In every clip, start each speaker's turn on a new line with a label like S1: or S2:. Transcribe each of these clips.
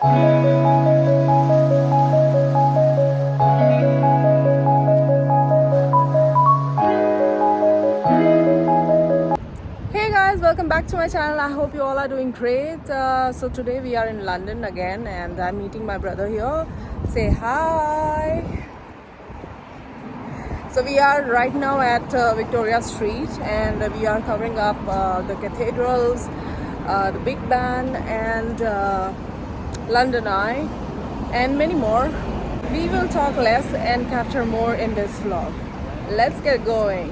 S1: Welcome back to my channel. I hope you all are doing great. So today we are in London again and I'm meeting my brother here. Say hi. So we are right now at Victoria Street and we are covering up the cathedrals, the Big Ben and London Eye and many more. We will talk less and capture more in this vlog. Let's get going.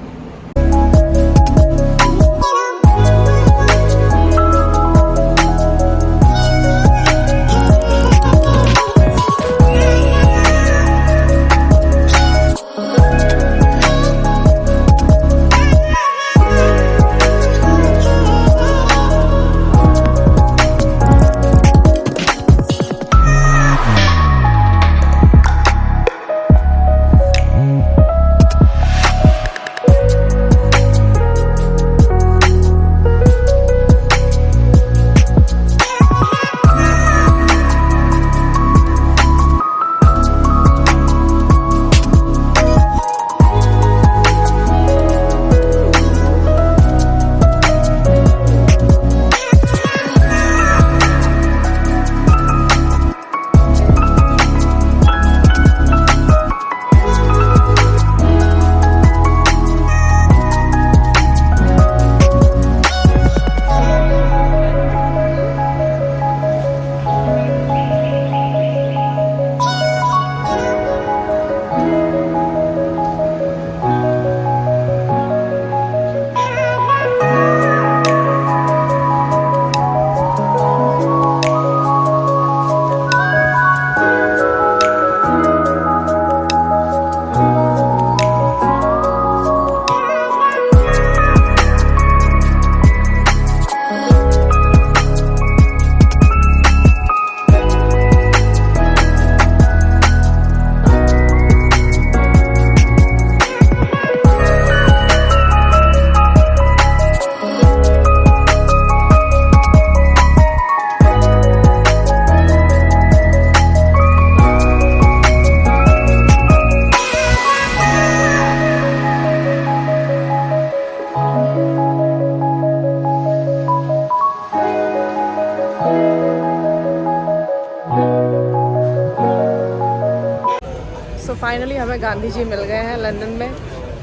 S1: Finally हमें गांधी जी मिल गए हैं London में,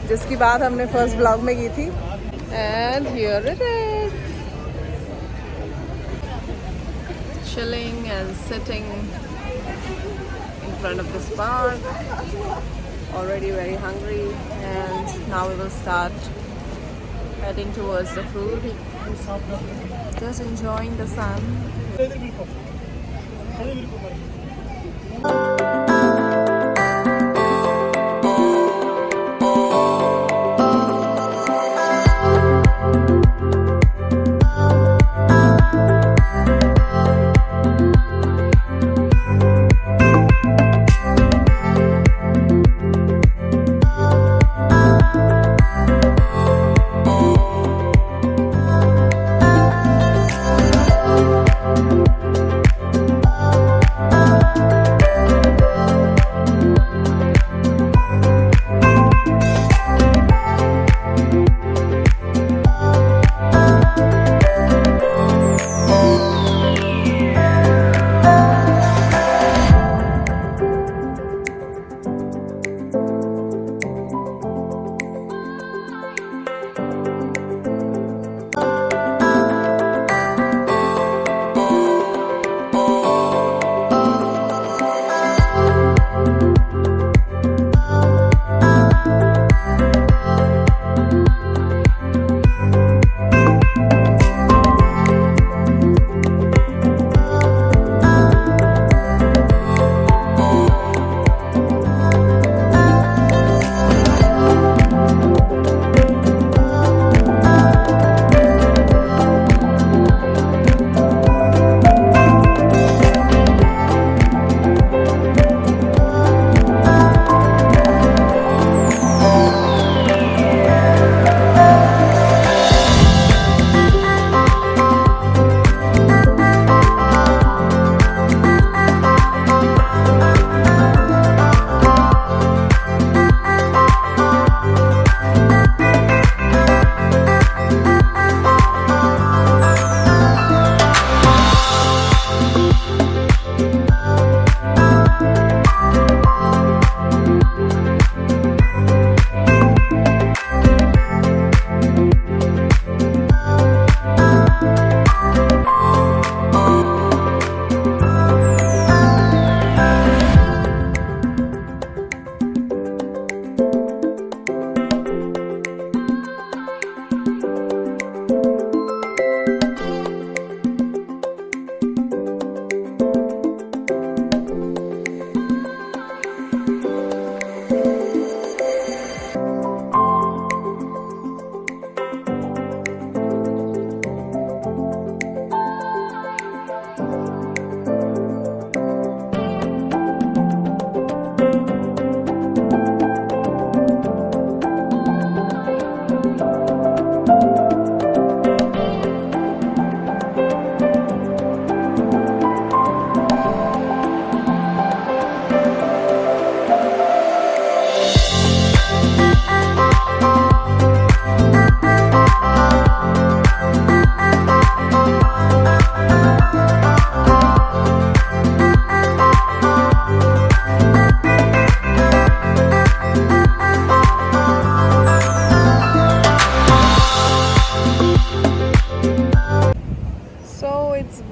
S1: जिसकी बात हमने first blog में की थी. And here it is, chilling and sitting in front of this park. Already very hungry and now we will start heading towards the food. Just enjoying the sun.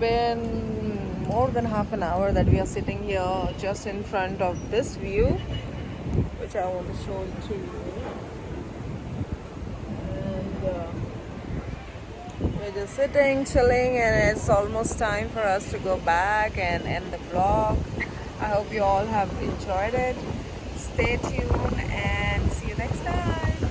S1: been more than half an hour that we are sitting here just in front of this view, which I want to show it to you. And we're just sitting, chilling, and it's almost time for us to go back and end the vlog. I hope you all have enjoyed it. Stay tuned and see you next time.